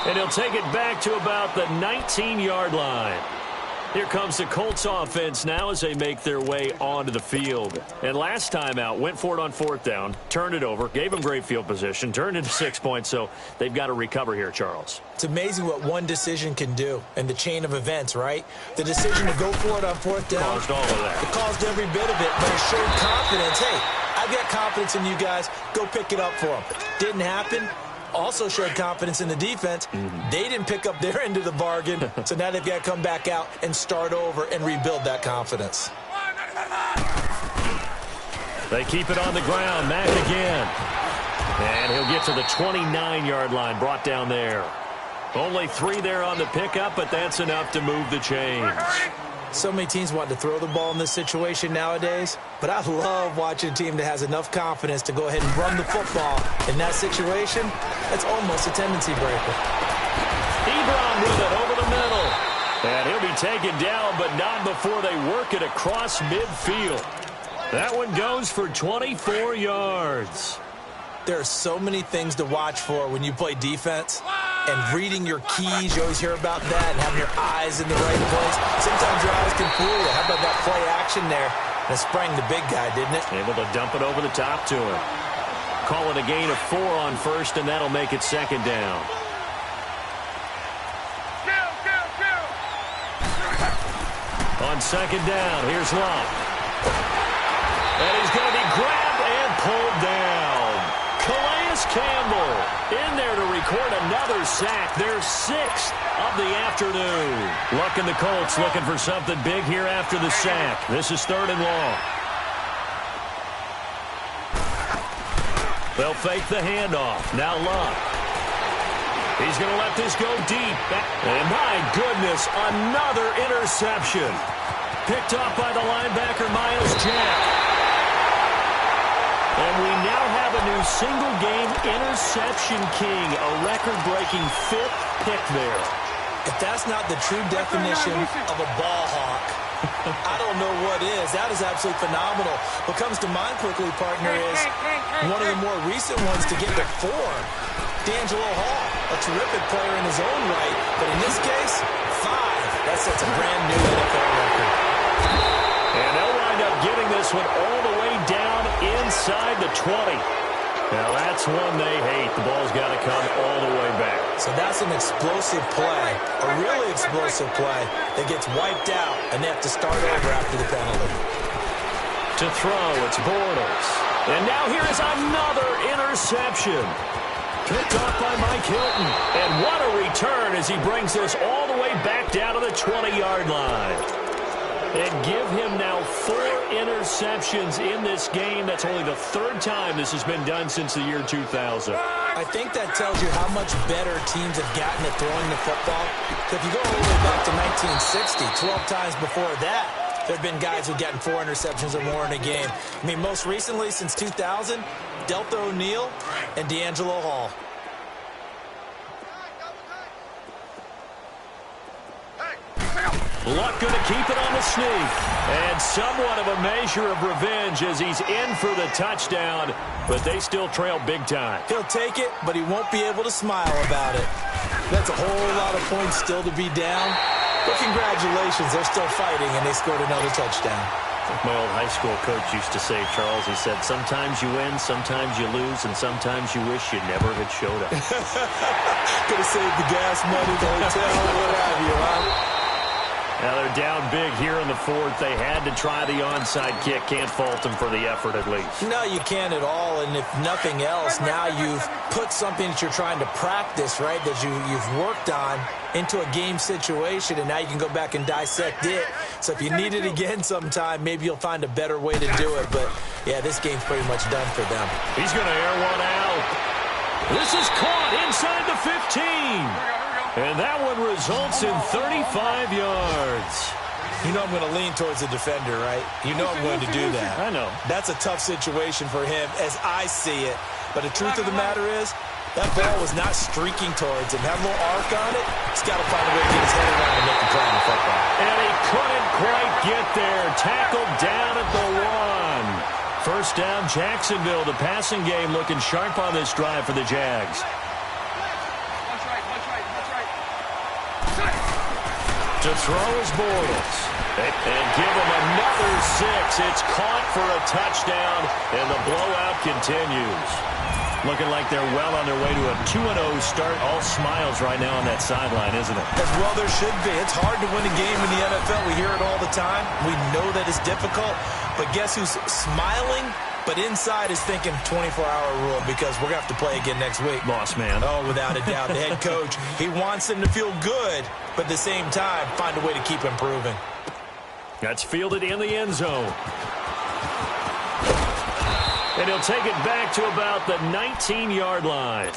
And he'll take it back to about the 19-yard line. Here comes the Colts offense now as they make their way onto the field. And last time out, went for it on 4th down, turned it over, gave them great field position, turned into 6 points, so they've got to recover here, Charles. It's amazing what one decision can do in the chain of events, right? The decision to go for it on 4th down. Caused all of that. It caused every bit of it, but it showed confidence. Hey, I've got confidence in you guys. Go pick it up for them. Didn't happen. Also showed confidence in the defense. They didn't pick up their end of the bargain, so now they've got to come back out and start over and rebuild that confidence. They keep it on the ground. Mack again. And he'll get to the 29-yard line, brought down there. Only 3 there on the pickup, but that's enough to move the chains. So many teams want to throw the ball in this situation nowadays, but I love watching a team that has enough confidence to go ahead and run the football. In that situation, that's almost a tendency breaker. Ebron with it over the middle. And he'll be taken down, but not before they work it across midfield. That one goes for 24 yards. There are so many things to watch for when you play defense. And reading your keys, you always hear about that, and having your eyes in the right place. Sometimes your eyes can fool you. How about that play action there? And it sprang the big guy, didn't it? Able to dump it over the top to him. Call it a gain of 4 on 1st, and that'll make it 2nd down. On 2nd down, here's Love. And he's going to be grabbed and pulled down. Calais Campbell in there to record another sack. Their 6th of the afternoon. Luck in the Colts looking for something big here after the sack. This is 3rd and long. They'll fake the handoff. Now Luck. He's going to let this go deep. And my goodness, another interception. Picked off by the linebacker, Miles Jack. And we now have a new single-game interception king, a record-breaking 5th pick there. If that's not the true definition of a ball hawk, I don't know what is. That is absolutely phenomenal. What comes to mind quickly, partner, is one of the more recent ones to get to 4. D'Angelo Hall, a terrific player in his own right, but in this case, 5. That sets a brand-new NFL record. And they'll wind up getting this one all the way down inside the 20. Now, that's one they hate. The ball's got to come all the way back. So that's an explosive play, a really explosive play that gets wiped out, and they have to start over after the penalty. To throw, it's Bortles. And now here is another interception. Picked off by Mike Hilton. And what a return as he brings this all the way back down to the 20-yard line. And give him now 4 interceptions in this game. That's only the 3rd time this has been done since the year 2000. I think that tells you how much better teams have gotten at throwing the football. So if you go all the way back to 1960, 12 times before that, there have been guys who've gotten 4 interceptions or more in a game. I mean, most recently, since 2000, Delta O'Neal and D'Angelo Hall. Luck going to keep it on the sneak. And somewhat of a measure of revenge as he's in for the touchdown, but they still trail big time. He'll take it, but he won't be able to smile about it. That's a whole lot of points still to be down. But congratulations, they're still fighting, and they scored another touchdown. My old high school coach used to say, Charles, he said, sometimes you win, sometimes you lose, and sometimes you wish you never had showed up. Could have saved the gas money, the hotel, what have you, huh? Now they're down big here in the 4th. They had to try the onside kick. Can't fault them for the effort at least. No, you can't at all. And if nothing else, now you've put something that you're trying to practice, right, that you've worked on into a game situation, and now you can go back and dissect it. So if you need it again sometime, maybe you'll find a better way to do it. But, yeah, this game's pretty much done for them. He's going to air one out. This is caught inside the 15. And that one results in 35 yards. You know I'm going to lean towards the defender, right? You know I'm going to do that. I know. That's a tough situation for him as I see it. But the truth of the matter is, that ball was not streaking towards him. Have a little arc on it. He's got to find a way to get his head around and make the play on the football. And he couldn't quite get there. Tackled down at the 1. First down, Jacksonville. The passing game looking sharp on this drive for the Jags. To throw is Bortles. And give him another 6. It's caught for a touchdown, and the blowout continues. Looking like they're well on their way to a 2-0 start. All smiles right now on that sideline, isn't it? As well there should be. It's hard to win a game in the NFL. We hear it all the time. We know that it's difficult. But guess who's smiling? But inside is thinking 24-hour rule because we're going to have to play again next week. Boss man. Oh, without a doubt. The head coach, he wants them to feel good, but at the same time, find a way to keep improving. That's fielded in the end zone. And he'll take it back to about the 19-yard line.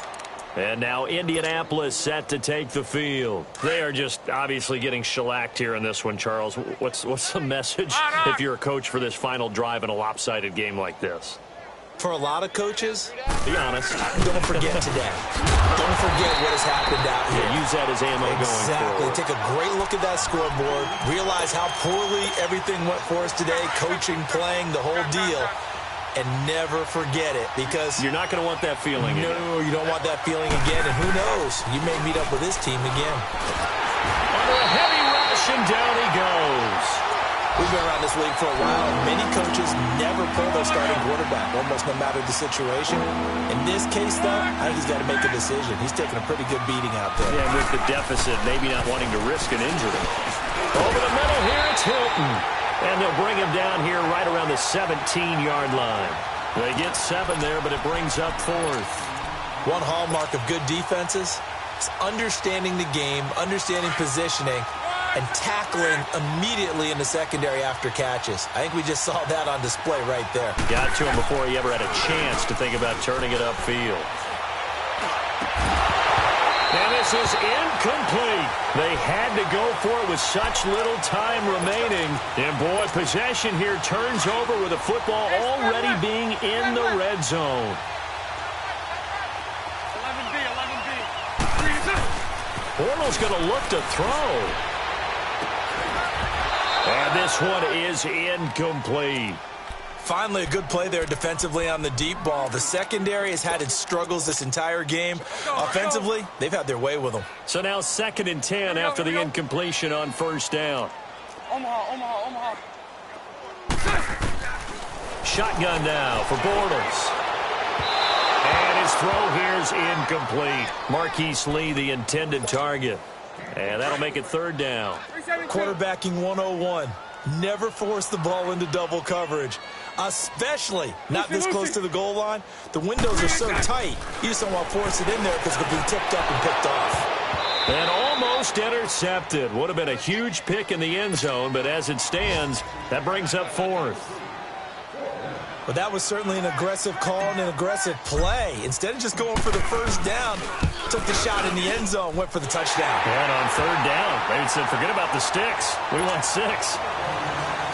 And now Indianapolis set to take the field. They are just obviously getting shellacked here in this one, Charles. What's the message if you're a coach for this final drive in a lopsided game like this? For a lot of coaches, be honest, don't forget today. Don't forget what has happened out here. Yeah, use that as ammo going forward. Take a great look at that scoreboard. Realize how poorly everything went for us today. Coaching, playing, the whole deal. And never forget it because you're not going to want that feeling again. No, you don't want that feeling again. And who knows? You may meet up with this team again. Under a heavy rush, and down he goes. We've been around this league for a while. Many coaches never pull their starting quarterback, almost no matter the situation. In this case, though, I think he's got to make a decision. He's taking a pretty good beating out there. Yeah, with the deficit, maybe not wanting to risk an injury. Over the middle here, it's Hilton. And they'll bring him down here right around the 17-yard line. They get 7 there, but it brings up 4th. One hallmark of good defenses is understanding the game, understanding positioning, and tackling immediately in the secondary after catches. I think we just saw that on display right there. Got to him before he ever had a chance to think about turning it upfield. And this is incomplete. They had to go for it with such little time remaining. And, boy, possession here turns over with the football already being in the red zone. 11B. Bortles going to look to throw. And this one is incomplete. Finally, a good play there defensively on the deep ball. The secondary has had its struggles this entire game. Offensively, they've had their way with them. So now 2nd and 10 after the incompletion on first down. Omaha. Shotgun now for Bortles. And his throw here is incomplete. Marquise Lee, the intended target. And that'll make it 3rd down. Quarterbacking 101. Never force the ball into double coverage, especially not this close to the goal line. The windows are so tight, you just don't want to force it in there because it'll be tipped up and picked off. And almost intercepted. Would have been a huge pick in the end zone, but as it stands, that brings up 4th. But that was certainly an aggressive call and an aggressive play. Instead of just going for the first down, took the shot in the end zone, went for the touchdown. And on 3rd down, they said, forget about the sticks. We want 6.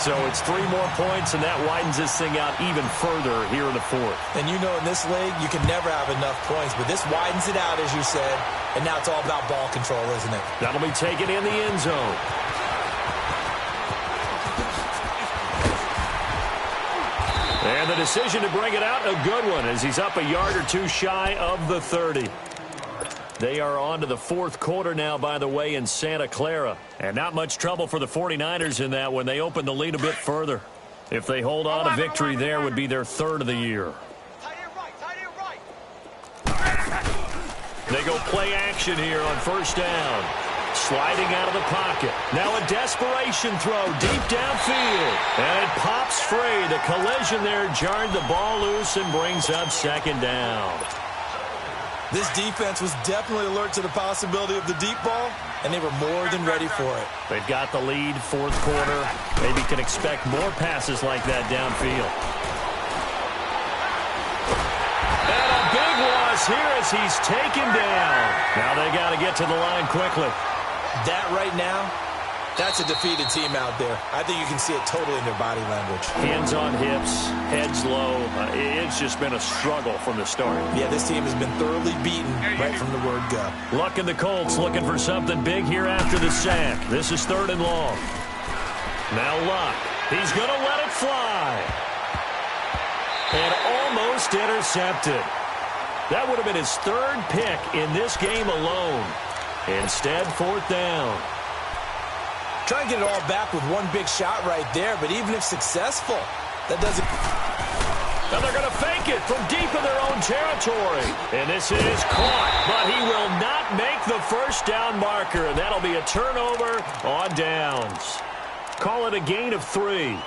So it's 3 more points, and that widens this thing out even further here in the 4th. And you know in this league, you can never have enough points, but this widens it out, as you said, and now it's all about ball control, isn't it? That'll be taken in the end zone. And the decision to bring it out, a good one, as he's up a yard or 2 shy of the 30. They are on to the 4th quarter now, by the way, in Santa Clara. And not much trouble for the 49ers in that when they open the lead a bit further. If they hold on, a victory there would be their 3rd of the year. They go play action here on first down. Sliding out of the pocket. Now a desperation throw deep downfield. And it pops free. The collision there jarred the ball loose and brings up 2nd down. This defense was definitely alert to the possibility of the deep ball, and they were more than ready for it. They've got the lead, 4th quarter. Maybe can expect more passes like that downfield. And a big loss here as he's taken down. Now they got to get to the line quickly. That right now, that's a defeated team out there. I think you can see it totally in their body language. Hands on hips, heads low. It's just been a struggle from the start. Yeah, this team has been thoroughly beaten right from the word go. Luck and the Colts looking for something big here after the sack. This is 3rd and long. Now Luck. He's going to let it fly. And almost intercepted. That would have been his 3rd pick in this game alone. Instead, 4th down. Try and get it all back with one big shot right there, but even if successful, that doesn't... And they're going to fake it from deep in their own territory. And this is caught, but he will not make the first down marker. And that'll be a turnover on downs. Call it a gain of 3.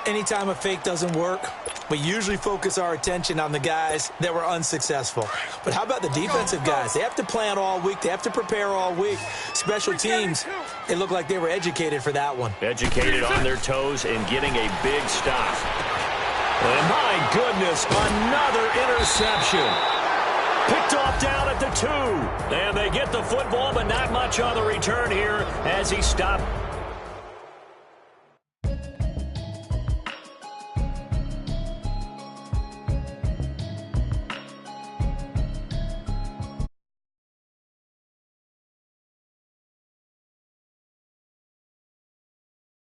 Anytime a fake doesn't work, we usually focus our attention on the guys that were unsuccessful. But how about the defensive guys? They have to plan all week. They have to prepare all week. Special teams, it looked like they were educated for that one. Educated on their toes and getting a big stop. And my goodness, another interception. Picked off down at the 2. And they get the football, but not much on the return here as he stopped